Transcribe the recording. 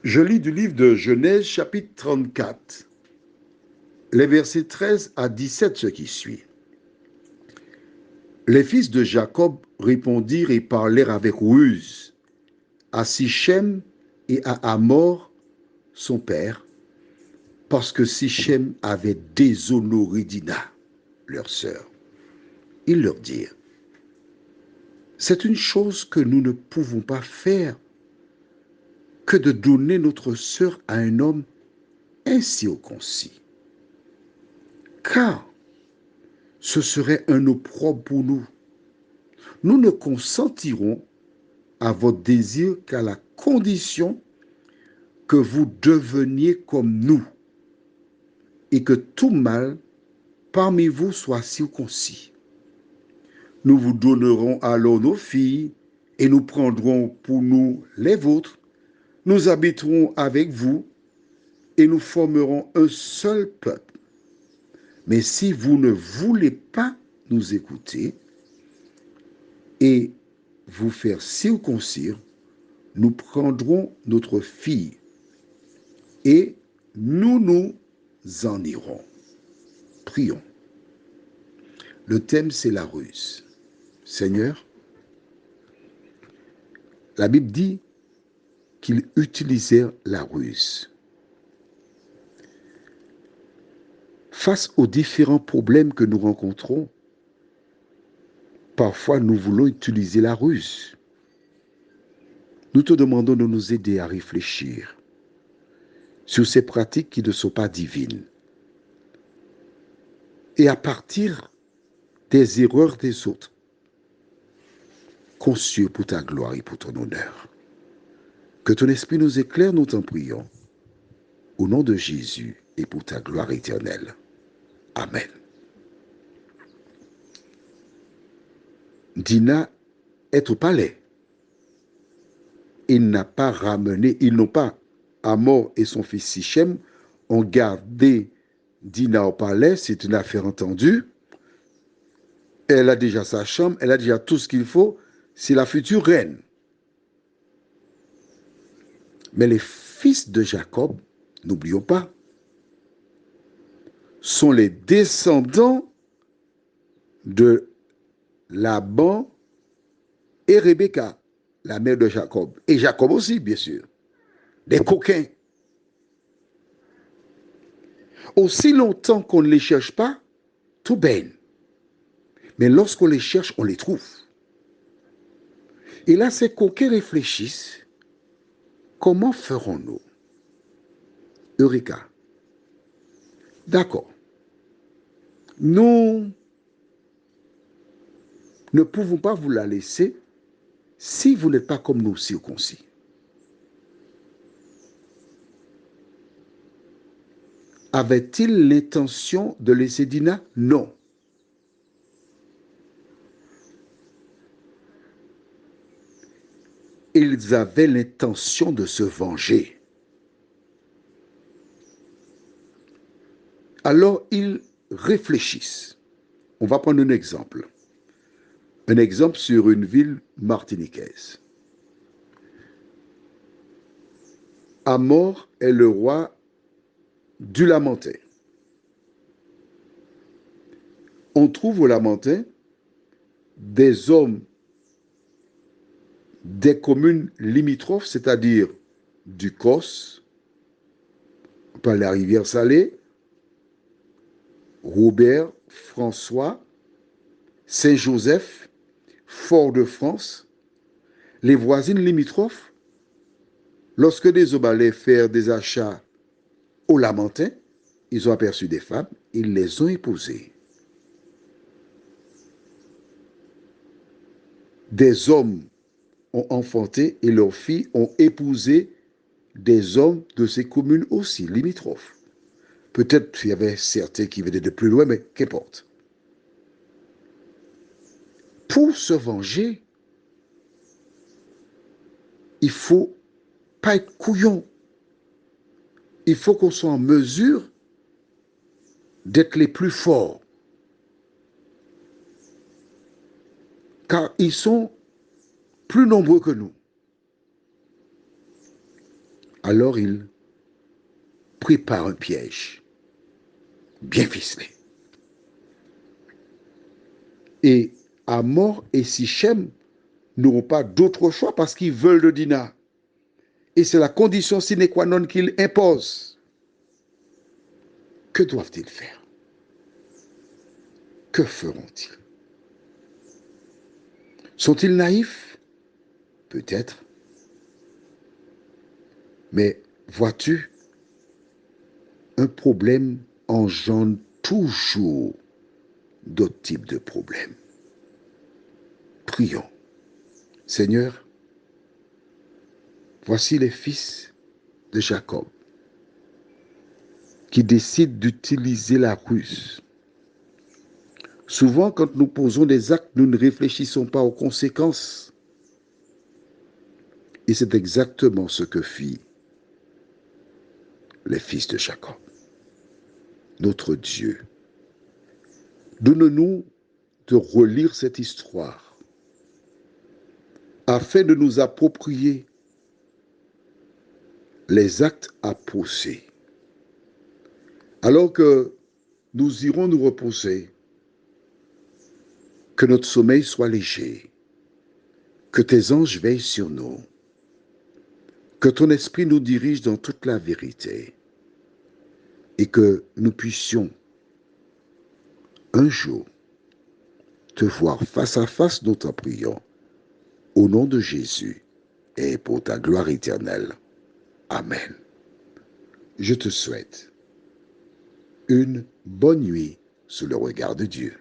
Je lis du livre de Genèse, chapitre 34, les versets 13 à 17, ce qui suit. Les fils de Jacob répondirent et parlèrent avec ruse à Sichem et à Hamor, son père, parce que Sichem avait déshonoré Dina, leur sœur. Ils leur dirent, c'est une chose que nous ne pouvons pas faire que de donner notre sœur à un homme incirconcis. Car ce serait un opprobre pour nous. Nous ne consentirons à votre désir qu'à la condition que vous deveniez comme nous et que tout mâle parmi vous soit circoncis. Nous vous donnerons alors nos filles et nous prendrons pour nous les vôtres. Nous habiterons avec vous et nous formerons un seul peuple. Mais si vous ne voulez pas nous écouter et vous faire circoncire, nous prendrons notre fille et nous nous en irons. Prions. Le thème, c'est la ruse. Seigneur, la Bible dit qu'ils utilisèrent la ruse. Face aux différents problèmes que nous rencontrons, parfois nous voulons utiliser la ruse. Nous te demandons de nous aider à réfléchir sur ces pratiques qui ne sont pas divines. Et à partir des erreurs des autres, conçues pour ta gloire et pour ton honneur. Que ton esprit nous éclaire, nous t'en prions. Au nom de Jésus et pour ta gloire éternelle. Amen. Dina est au palais. Ils n'ont pas, Hamor et son fils Sichem ont gardé Dina au palais, c'est une affaire entendue. Elle a déjà sa chambre, elle a déjà tout ce qu'il faut, c'est la future reine. Mais les fils de Jacob, n'oublions pas, sont les descendants de Laban et Rebecca, la mère de Jacob. Et Jacob aussi, bien sûr. Des coquins. Aussi longtemps qu'on ne les cherche pas, tout baigne. Mais lorsqu'on les cherche, on les trouve. Et là, ces coquins réfléchissent. Comment ferons-nous? Eureka. D'accord. Nous ne pouvons pas vous la laisser si vous n'êtes pas comme nous circoncis. Avait-il l'intention de laisser Dina? Non. Ils avaient l'intention de se venger. Alors ils réfléchissent. On va prendre un exemple. Un exemple sur une ville martiniquaise. Hamor est le roi du Lamentin. On trouve au Lamentin des hommes des communes limitrophes, c'est-à-dire du Cos, par la rivière Salée, Robert, François, Saint-Joseph, Fort-de-France, les voisines limitrophes. Lorsque des hommes allaient faire des achats au Lamentin, ils ont aperçu des femmes, ils les ont épousées. Des hommes ont enfanté et leurs filles ont épousé des hommes de ces communes aussi, limitrophes. Peut-être qu'il y avait certains qui venaient de plus loin, mais qu'importe. Pour se venger, il faut pas être couillon. Il faut qu'on soit en mesure d'être les plus forts. Car ils sont plus nombreux que nous. Alors il prépare un piège bien ficelé. Et Hamor et Sichem n'auront pas d'autre choix parce qu'ils veulent le Dinah. Et c'est la condition sine qua non qu'ils imposent. Que doivent-ils faire? Que feront-ils? Sont-ils naïfs? Peut-être. Mais vois-tu, un problème engendre toujours d'autres types de problèmes. Prions. Seigneur, voici les fils de Jacob qui décident d'utiliser la ruse. Souvent, quand nous posons des actes, nous ne réfléchissons pas aux conséquences. Et c'est exactement ce que fit les fils de Jacob. Notre Dieu, donne-nous de relire cette histoire afin de nous approprier les actes à poser. Alors que nous irons nous reposer, que notre sommeil soit léger, que tes anges veillent sur nous, que ton esprit nous dirige dans toute la vérité et que nous puissions un jour te voir face à face, nous t'en prions, au nom de Jésus et pour ta gloire éternelle. Amen. Je te souhaite une bonne nuit sous le regard de Dieu.